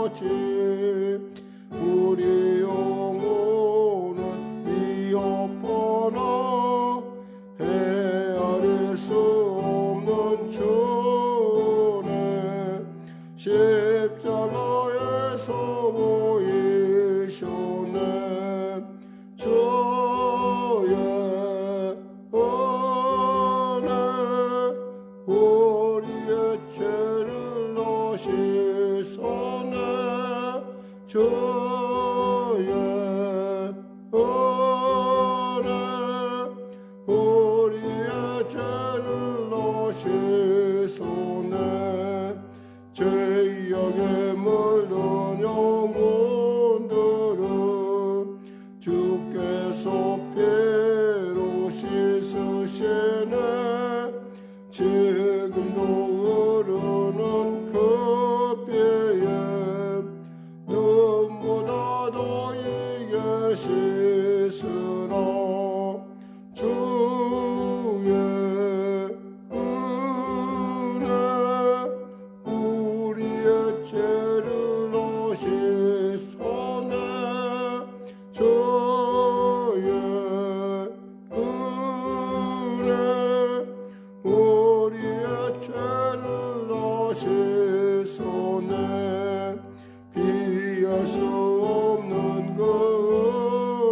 같이 우리 영혼을 위협하나 헤아릴 수 없는 주의 십자가에서 보이셨네. 주의 은혜 우리의 죄를 씻어내. 주의 은혜 우리의 죄를 씻어내. 죄악에 물든 영혼들은 주께서 피로 씻으시네. 지금도 흐르는 그 피에 눈보다 너희에게 씻으라. 주의 은혜 우리의 죄를 씻어내. 주의 은혜 우리의 죄를 씻어내. 피할 수 없는 그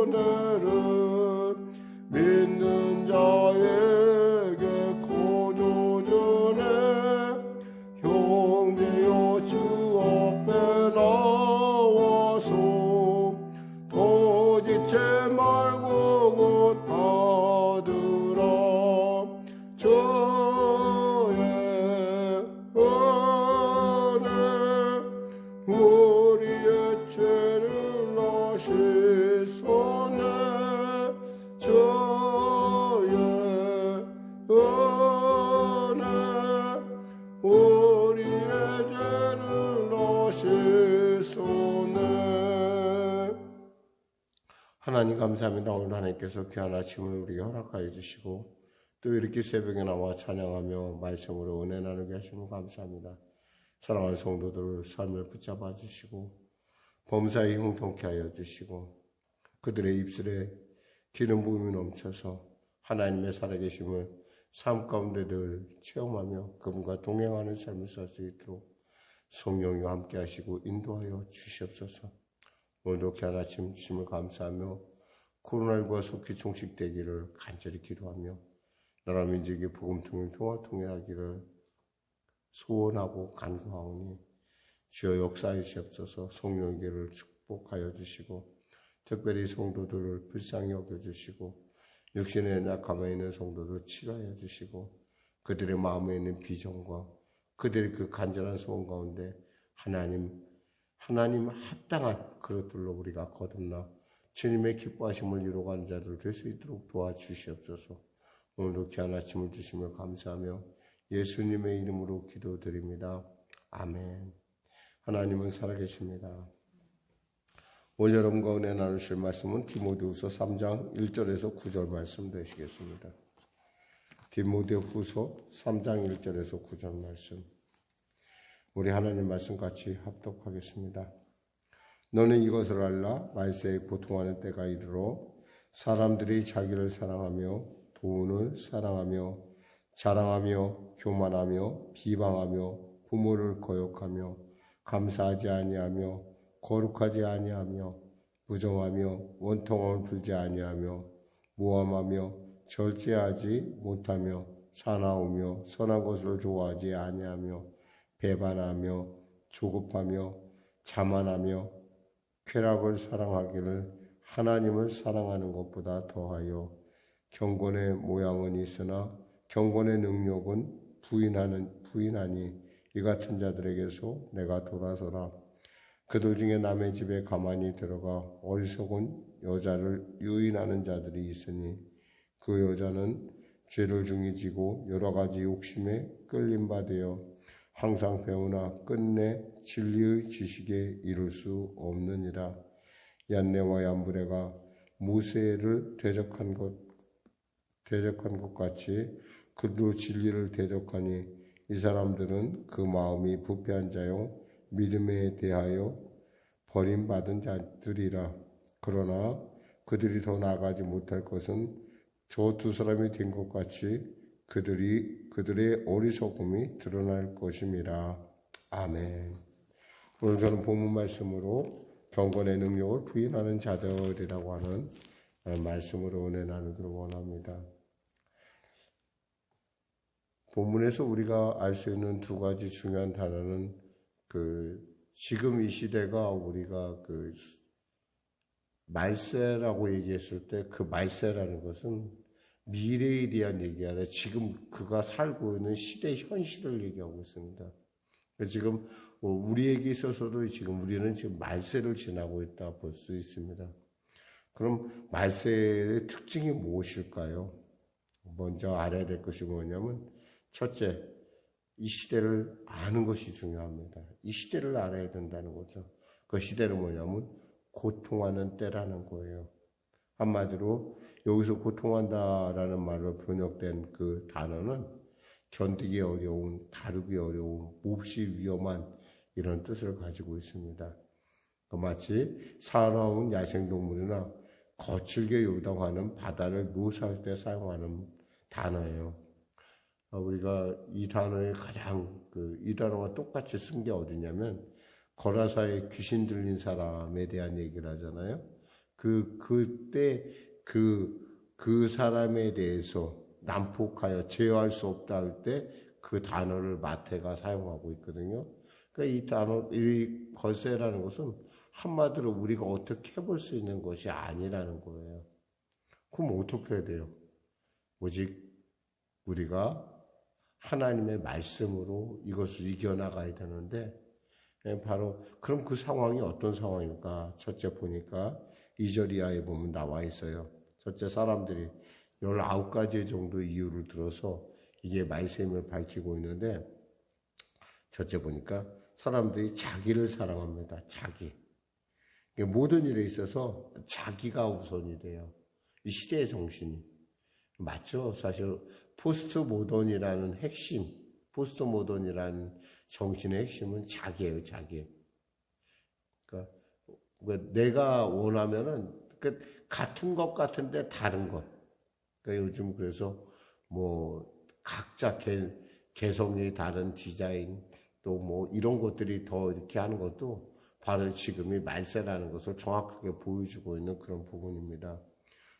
은혜를 믿는 자에게 거저주네. 형제여 주 앞에 나와서 도지체 말고 곧 받으라. 주의 은혜 우리의 죄를 씻어내. 주의 은혜 우리의 죄를 씻어내. 하나님 감사합니다. 오늘 하나님께서 귀한 아침을 우리에게 허락하여 주시고 또 이렇게 새벽에 나와 찬양하며 말씀으로 은혜 나누게 하시면 감사합니다. 사랑하는 성도들 삶을 붙잡아 주시고 범사에 형통케 하여 주시고 그들의 입술에 기름 부음이 넘쳐서 하나님의 살아계심을 삶 가운데 늘 체험하며 그분과 동행하는 삶을 살 수 있도록 성령과 함께 하시고 인도하여 주시옵소서. 오늘도 귀한 아침 주심을 감사하며 코로나19가 속히 종식되기를 간절히 기도하며 나라 민족의 복음통일 평화통일하기를 소원하고 간구하오니 주여 역사해 주시옵소서. 성령께를 축복하여 주시고 특별히 성도들을 불쌍히 여겨주시고 육신의 낙함에 있는 성도들 치료하여 주시고 그들의 마음에 있는 비전과 그들의 그 간절한 소원 가운데 하나님 합당한 그릇들로 우리가 거듭나 주님의 기뻐하심을 이루어가는 자들 될 수 있도록 도와주시옵소서. 오늘도 귀한 아침을 주시며 감사하며 예수님의 이름으로 기도드립니다. 아멘. 하나님은 살아계십니다. 오늘 여러분과 은혜 나누실 말씀은 디모데후서 3장 1절에서 9절 말씀 되시겠습니다. 디모데후서 3장 1절에서 9절 말씀. 우리 하나님 말씀 같이 합독하겠습니다. 너는 이것을 알라. 말세에 고통하는 때가 이르러 사람들이 자기를 사랑하며 돈을 사랑하며 자랑하며 교만하며 비방하며 부모를 거역하며 감사하지 아니하며 거룩하지 아니하며 무정하며 원통함을 풀지 아니하며 모함하며 절제하지 못하며 사나우며 선한 것을 좋아하지 아니하며 배반하며 조급하며 자만하며 쾌락을 사랑하기를 하나님을 사랑하는 것보다 더하여 경건의 모양은 있으나 경건의 능력은 부인하니 이 같은 자들에게서 내가 돌아서라. 그들 중에 남의 집에 가만히 들어가 어리석은 여자를 유인하는 자들이 있으니 그 여자는 죄를 중히 지고 여러 가지 욕심에 끌림바 되어 항상 배우나 끝내 진리의 지식에 이를 수 없느니라. 얀네와 얀브레가 모세를 대적한 것 같이 그도 진리를 대적하니 이 사람들은 그 마음이 부패한 자요 믿음에 대하여 버림받은 자들이라. 그러나 그들이 더 나아가지 못할 것은 저 두 사람이 된 것 같이 그들의 어리석음이 드러날 것임이라. 아멘. 오늘 저는 본문 말씀으로 경건의 능력을 부인하는 자들이라고 하는 말씀으로 은혜 나누기를 원합니다. 본문에서 우리가 알 수 있는 두 가지 중요한 단어는 지금 이 시대가 우리가 말세라고 얘기했을 때 그 말세라는 것은 미래에 대한 얘기가 아니라 지금 그가 살고 있는 시대 현실을 얘기하고 있습니다. 지금 우리에게 있어서도 지금 우리는 지금 말세를 지나고 있다 볼 수 있습니다. 그럼 말세의 특징이 무엇일까요? 먼저 알아야 될 것이 뭐냐면 첫째, 이 시대를 아는 것이 중요합니다. 이 시대를 알아야 된다는 거죠. 그 시대는 뭐냐면 고통하는 때라는 거예요. 한마디로 여기서 고통한다라는 말로 번역된 그 단어는 견디기 어려운, 다루기 어려운, 몹시 위험한 이런 뜻을 가지고 있습니다. 마치 사나운 야생동물이나 거칠게 요동하는 바다를 묘사할 때 사용하는 단어예요. 우리가 이 단어에 이 단어가 똑같이 쓴 게 어디냐면 거라사에 귀신 들린 사람에 대한 얘기를 하잖아요. 그때 그 사람에 대해서 난폭하여 제어할 수 없다 할 때 그 단어를 마태가 사용하고 있거든요. 그러니까 이 거세라는 것은 한마디로 우리가 어떻게 해볼 수 있는 것이 아니라는 거예요. 그럼 어떻게 해야 돼요? 오직 우리가 하나님의 말씀으로 이것을 이겨나가야 되는데, 바로 그럼 그 상황이 어떤 상황일까? 첫째 보니까 2절 이하에 보면 나와 있어요. 첫째, 사람들이 19가지 정도의 이유를 들어서 이게 말씀을 밝히고 있는데, 첫째 보니까 사람들이 자기를 사랑합니다. 자기. 모든 일에 있어서 자기가 우선이 돼요. 이 시대의 정신이. 맞죠? 사실 포스트 모던이라는 정신의 핵심은 자기예요, 자기. 그러니까 내가 원하면은 같은 것 같은데 다른 것. 그러니까 요즘 그래서 각자 개성이 다른 디자인 또 이런 것들이 더 이렇게 하는 것도 바로 지금이 말세라는 것을 정확하게 보여주고 있는 그런 부분입니다.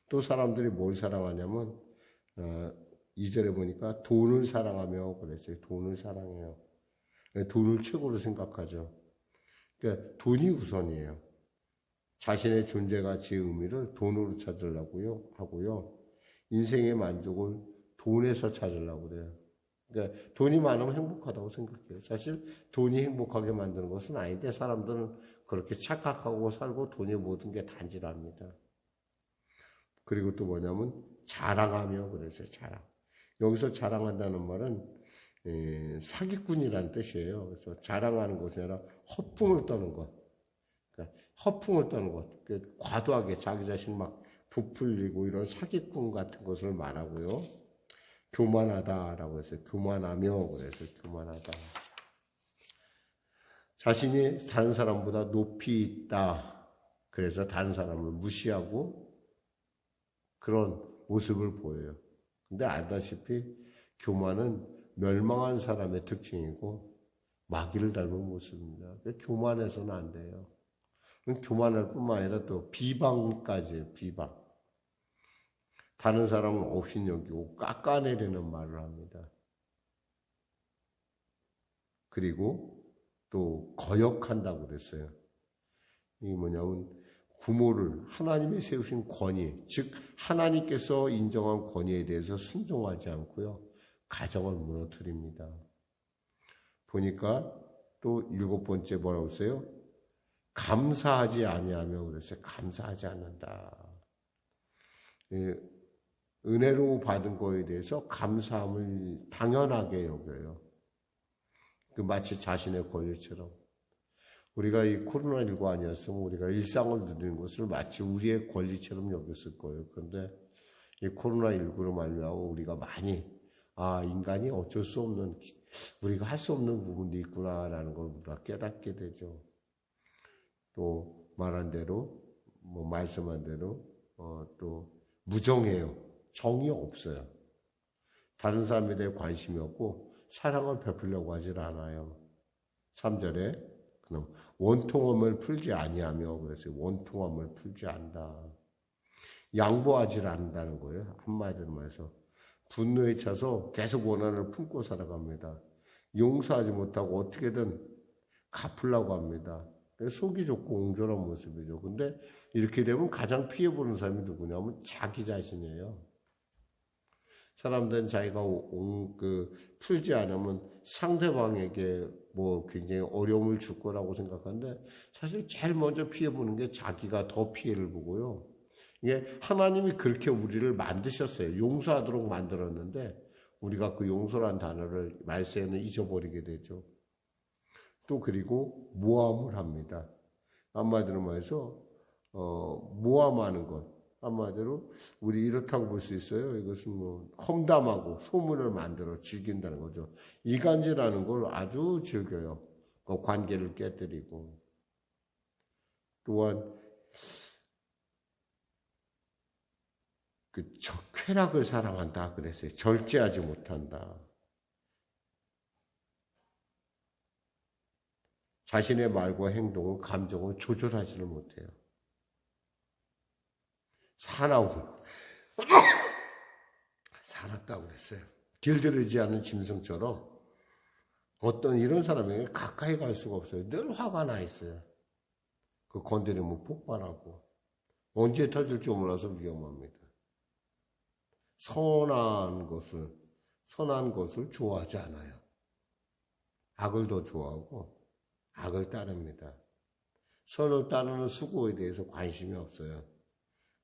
또 사람들이 뭘 사랑하냐면 2절에 보니까 돈을 사랑하며 그랬어요. 돈을 사랑해요. 돈을 최고로 생각하죠. 그러니까 돈이 우선이에요. 자신의 존재 가치의 의미를 돈으로 찾으려고요 하고요. 인생의 만족을 돈에서 찾으려고 그래요. 그러니까 돈이 많으면 행복하다고 생각해요. 사실 돈이 행복하게 만드는 것은 아닌데 사람들은 그렇게 착각하고 살고 돈이 모든 게 단지랍니다. 그리고 또 뭐냐면 자랑하며 그랬어요. 자랑. 여기서 자랑한다는 말은 사기꾼이라는 뜻이에요. 그래서 자랑하는 것이 아니라 허풍을 떠는 것. 그러니까 허풍을 떠는 것. 과도하게 자기 자신 막 부풀리고 이런 사기꾼 같은 것을 말하고요. 교만하다라고 해서 교만하며 그래서 교만하다. 자신이 다른 사람보다 높이 있다. 그래서 다른 사람을 무시하고 그런 모습을 보여요. 근데 알다시피 교만은 멸망한 사람의 특징이고 마귀를 닮은 모습입니다. 교만해서는 안 돼요. 교만할 뿐만 아니라 또 비방까지 비방. 다른 사람은 업신여기고 깎아내리는 말을 합니다. 그리고 또 거역한다고 그랬어요. 이게 뭐냐면 부모를 하나님이 세우신 권위, 즉 하나님께서 인정한 권위에 대해서 순종하지 않고요. 가정을 무너뜨립니다. 보니까 또 7번째 뭐라고 했어요? 감사하지 아니하며 그랬어요. 감사하지 않는다. 은혜로 받은 거에 대해서 감사함을 당연하게 여겨요. 마치 자신의 권리처럼. 우리가 이 코로나19 아니었으면 우리가 일상을 누리는 것을 마치 우리의 권리처럼 여겼을 거예요. 그런데 이 코로나19로 말미암아 우리가 많이 인간이 어쩔 수 없는, 우리가 할 수 없는 부분도 있구나라는 걸 우리가 깨닫게 되죠. 또 말한 대로, 말씀한 대로 또 무정해요. 정이 없어요. 다른 사람에 대해 관심이 없고 사랑을 베풀려고 하질 않아요. 3절에 그럼 원통함을 풀지 아니하며, 그래서 원통함을 풀지 않다. 양보하지 않는다는 거예요. 한마디로 말해서 분노에 차서 계속 원한을 품고 살아갑니다. 용서하지 못하고 어떻게든 갚으려고 합니다. 속이 좁고 옹졸한 모습이죠. 근데 이렇게 되면 가장 피해보는 사람이 누구냐면 자기 자신이에요. 사람들은 자기가 풀지 않으면 상대방에게 굉장히 어려움을 줄 거라고 생각하는데, 사실 제일 먼저 피해보는 게 자기가 더 피해를 보고요. 이게 하나님이 그렇게 우리를 만드셨어요. 용서하도록 만들었는데 우리가 그 용서란 단어를 말세에는 잊어버리게 되죠. 또 그리고 모함을 합니다. 한마디로 말해서 모함하는 것. 한마디로 우리 이렇다고 볼 수 있어요. 이것은 험담하고 소문을 만들어 즐긴다는 거죠. 이간질하는 걸 아주 즐겨요. 그 관계를 깨뜨리고. 또한 쾌락을 사랑한다 그랬어요. 절제하지 못한다. 자신의 말과 행동은 감정을 조절하지를 못해요. 사납다고 그랬어요. 길들이지 않은 짐승처럼 어떤 이런 사람에게 가까이 갈 수가 없어요. 늘 화가 나 있어요. 그 건드리면 폭발하고 언제 터질지 몰라서 위험합니다. 선한 것을 좋아하지 않아요. 악을 더 좋아하고 악을 따릅니다. 선을 따르는 수고에 대해서 관심이 없어요.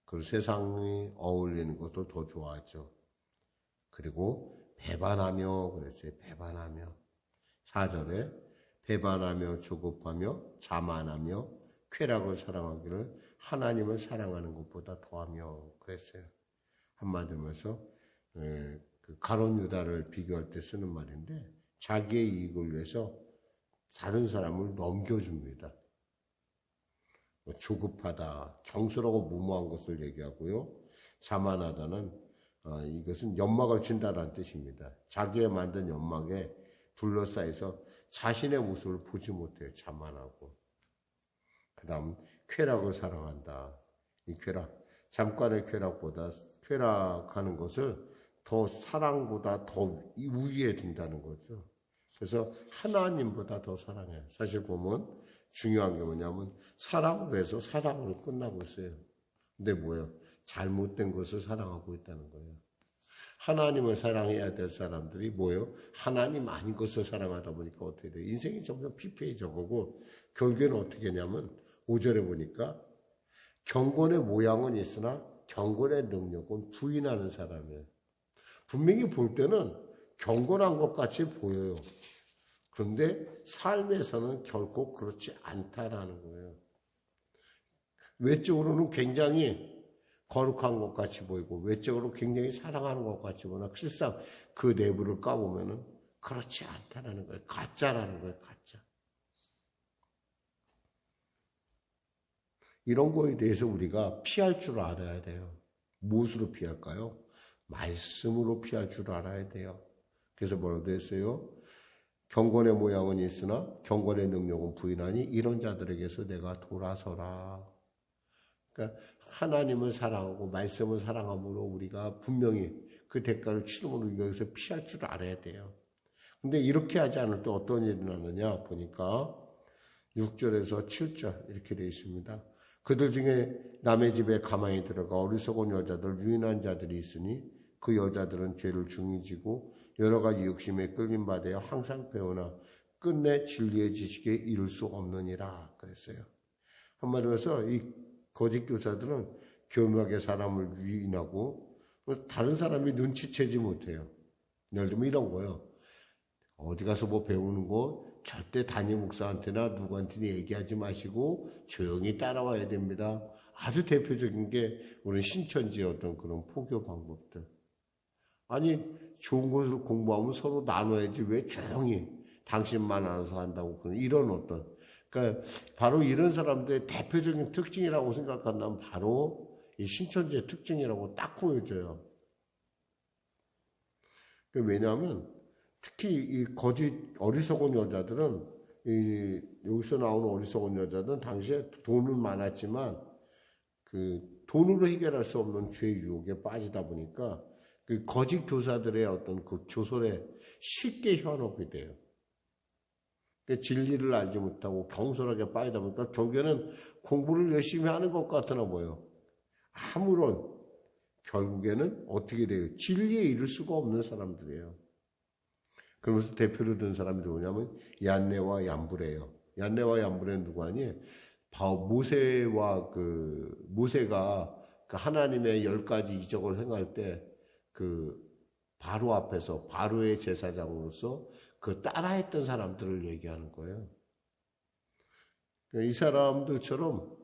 그리고 세상이 어울리는 것을 더 좋아하죠. 그리고 배반하며 그랬어요. 배반하며. 4절에 배반하며 조급하며 자만하며 쾌락을 사랑하기를 하나님을 사랑하는 것보다 더하며 그랬어요. 한마디로 해서 그 가룟 유다를 비교할 때 쓰는 말인데, 자기의 이익을 위해서 다른 사람을 넘겨줍니다. 조급하다, 정스럽고 무모한 것을 얘기하고요. 자만하다는 이것은 연막을 친다라는 뜻입니다. 자기의 만든 연막에 둘러싸여서 자신의 모습을 보지 못해요. 자만하고. 그 다음 쾌락을 사랑한다. 이 쾌락, 잠깐의 쾌락보다 쾌락하는 것을 더 사랑보다 더 우위에 둔다는 거죠. 그래서 하나님보다 더 사랑해요. 사실 보면 중요한 게 뭐냐면 사랑으로 해서 사랑으로 끝나고 있어요. 근데 뭐예요? 잘못된 것을 사랑하고 있다는 거예요. 하나님을 사랑해야 될 사람들이 뭐예요? 하나님 아닌 것을 사랑하다 보니까 어떻게 돼요? 인생이 점점 피폐해져 가고 결국에는 어떻게 하냐면 5절에 보니까 경건의 모양은 있으나 경건의 능력은 부인하는 사람이에요. 분명히 볼 때는 경건한 것 같이 보여요. 그런데 삶에서는 결코 그렇지 않다라는 거예요. 외적으로는 굉장히 거룩한 것 같이 보이고 외적으로 굉장히 사랑하는 것 같이 보이나 실상 그 내부를 까보면은 그렇지 않다라는 거예요. 가짜라는 거예요. 가짜. 이런 거에 대해서 우리가 피할 줄 알아야 돼요. 무엇으로 피할까요? 말씀으로 피할 줄 알아야 돼요. 그래서 뭐라고 했어요? 경건의 모양은 있으나 경건의 능력은 부인하니 이런 자들에게서 내가 돌아서라. 그러니까 하나님을 사랑하고 말씀을 사랑함으로 우리가 분명히 그 대가를 치름으로 여기서 피할 줄 알아야 돼요. 근데 이렇게 하지 않을 때 어떤 일이 나느냐 보니까 6절에서 7절 이렇게 되어 있습니다. 그들 중에 남의 집에 가만히 들어가 어리석은 여자들, 유인한 자들이 있으니 그 여자들은 죄를 중히 지고 여러 가지 욕심에 끌림 받아 항상 배우나 끝내 진리의 지식에 이를 수 없느니라 그랬어요. 한마디로 해서 이 거짓 교사들은 교묘하게 사람을 유인하고 다른 사람이 눈치채지 못해요. 예를 들면 이런 거예요. 어디 가서 뭐 배우는 거 절대 담임 목사한테나 누구한테나 얘기하지 마시고 조용히 따라와야 됩니다. 아주 대표적인 게 우리 신천지의 어떤 그런 포교 방법들. 아니 좋은 것을 공부하면 서로 나눠야지 왜 조용히 당신만 알아서 한다고 이런 어떤 그러니까 바로 이런 사람들의 대표적인 특징이라고 생각한다면 바로 이 신천지의 특징이라고 딱 보여져요. 왜냐하면 특히 이 거짓 어리석은 여자들은 여기서 나오는 어리석은 여자들은 당시에 돈은 많았지만 그 돈으로 해결할 수 없는 죄 유혹에 빠지다 보니까 그 거짓 교사들의 어떤 그 조설에 쉽게 현혹이 돼요. 진리를 알지 못하고 경솔하게 빠지다 보니까 결국에는 공부를 열심히 하는 것 같으나 뭐예요. 아무런 결국에는 어떻게 돼요? 진리에 이를 수가 없는 사람들이에요. 그러면서 대표로 든 사람이 누구냐면 얀네와 얀브레예요. 얀네와 얀브레는 누구 아니? 모세가 그 하나님의 10가지 이적을 행할 때 그 바로 앞에서 바로의 제사장으로서 그 따라했던 사람들을 얘기하는 거예요. 이 사람들처럼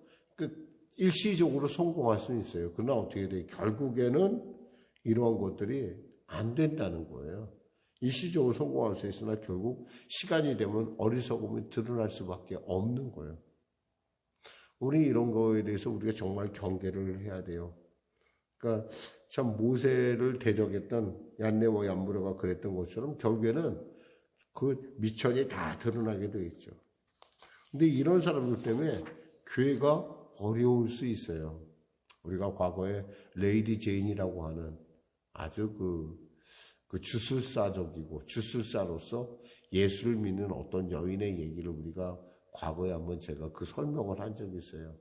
일시적으로 성공할 수는 있어요. 그러나 어떻게 돼요? 결국에는 이러한 것들이 안 된다는 거예요. 일시적으로 성공할 수 있으나 결국 시간이 되면 어리석음이 드러날 수밖에 없는 거예요. 우리 이런 거에 대해서 우리가 정말 경계를 해야 돼요. 그러니까 참 모세를 대적했던 얀네와 얀브레가 그랬던 것처럼 결국에는 그 미천이 다 드러나게 되어 있죠. 근데 이런 사람들 때문에 교회가 어려울 수 있어요. 우리가 과거에 레이디 제인이라고 하는 아주 그 주술사적이고 주술사로서 예수를 믿는 어떤 여인의 얘기를 우리가 과거에 한번 제가 그 설명을 한 적이 있어요.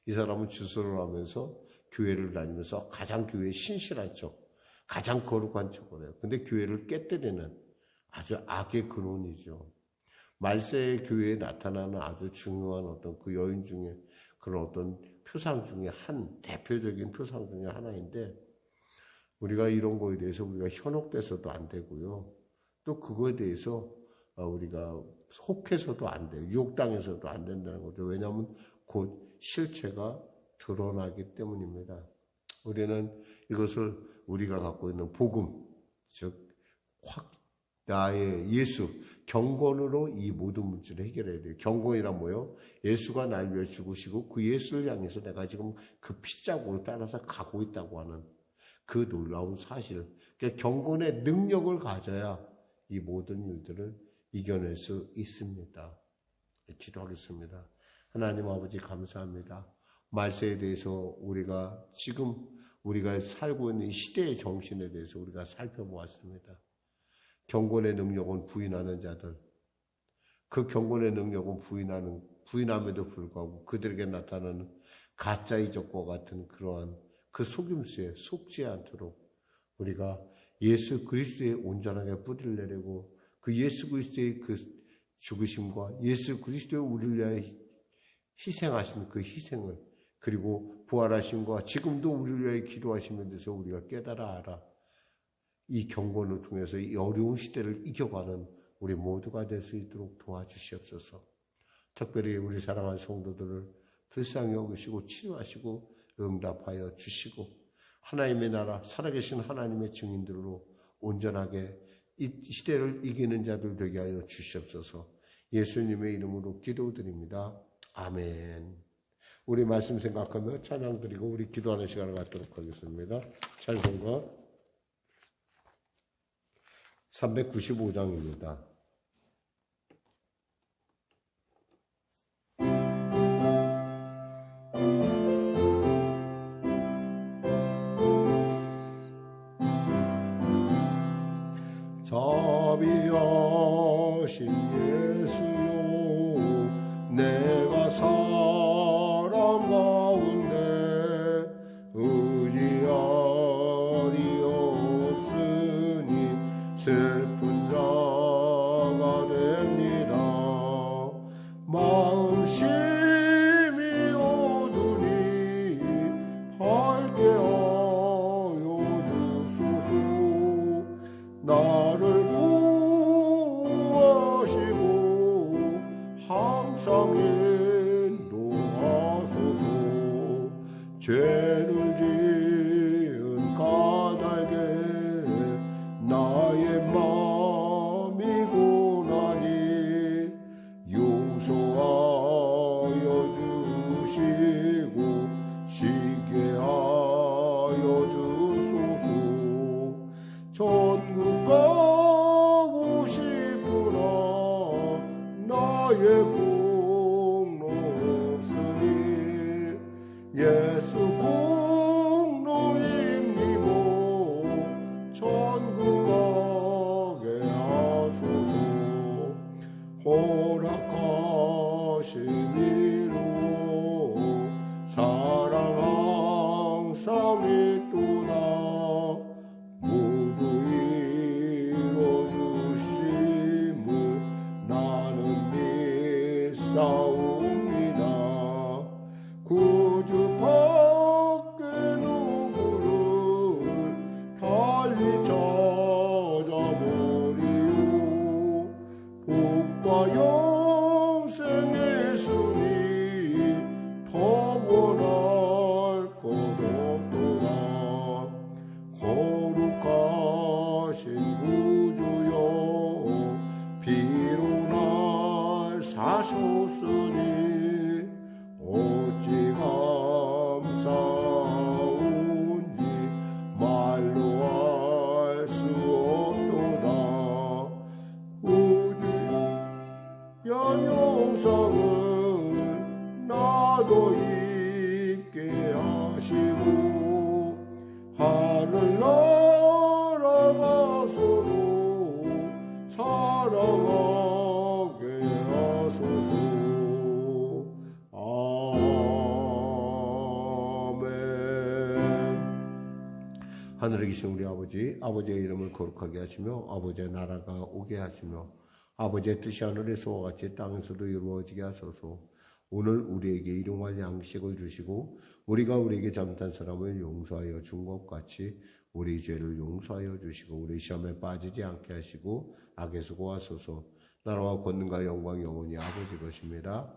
이 사람은 주술을 하면서 교회를 다니면서 가장 교회에 신실한 척, 가장 거룩한 척을 해요. 근데 교회를 깨뜨리는 아주 악의 근원이죠. 말세의 교회에 나타나는 아주 중요한 어떤 그 여인 중에 그런 어떤 표상 중에 대표적인 표상 중에 하나인데 우리가 이런 거에 대해서 우리가 현혹돼서도 안 되고요. 또 그거에 대해서 우리가 혹해서도 안 돼요. 유혹당해서도 안 된다는 거죠. 왜냐하면 곧 실체가 드러나기 때문입니다. 우리는 이것을 우리가 갖고 있는 복음, 즉 나의 예수, 경건으로 이 모든 문제를 해결해야 돼요. 경건이란 뭐예요? 예수가 날 위해 죽으시고 그 예수를 향해서 내가 지금 그 핏자국을 따라서 가고 있다고 하는 그 놀라운 사실. 그러니까 경건의 능력을 가져야 이 모든 일들을 이겨낼 수 있습니다. 기도하겠습니다. 하나님 아버지 감사합니다. 말세에 대해서 지금 우리가 살고 있는 시대의 정신에 대해서 우리가 살펴보았습니다. 경건의 능력은 부인하는 자들, 그 경건의 능력은 부인함에도 불구하고 그들에게 나타나는 가짜 이적과 같은 그러한 그 속임수에 속지 않도록 우리가 예수 그리스도의 온전하게 뿌리를 내리고 그 예수 그리스도의 그 죽으심과 예수 그리스도의 우리를 위하여 희생하신 그 희생을 그리고 부활하심과 지금도 우리를 위하여 기도하시는 데서 우리가 깨달아 알아 이 경건을 통해서 이 어려운 시대를 이겨가는 우리 모두가 될 수 있도록 도와주시옵소서. 특별히 우리 사랑하는 성도들을 불쌍히 여기시고 치료하시고 응답하여 주시고 하나님의 나라 살아계신 하나님의 증인들로 온전하게 이 시대를 이기는 자들 되게 하여 주시옵소서. 예수님의 이름으로 기도드립니다. 아멘. 우리 말씀 생각하며 찬양 드리고 우리 기도하는 시간을 갖도록 하겠습니다. 찬송가 395장입니다. 자비하신 예수요 내가 사람 가운데 의지하리 없으니 슬픈 자가 됩니다. 마음 심히 어두니 밝게 하여 주소서. 나를 구하시고 항상 인도하소서. 죄를 지은 까닭에 나도 있게 하시고 하늘 날아가서도 사랑하게 하소서. 하늘에 계신 우리 아버지, 아버지의 이름을 거룩하게 하시며 아버지의 나라가 오게 하시며 아버지의 뜻이 하늘에서와 같이 땅에서도 이루어지게 하소서. 오늘 우리에게 일용할 양식을 주시고 우리가 우리에게 잘못한 사람을 용서하여 준 것 같이 우리 죄를 용서하여 주시고 우리 시험에 빠지지 않게 하시고 악에서 구하소서. 나라와 권능과 영광 영원히 아버지 것입니다.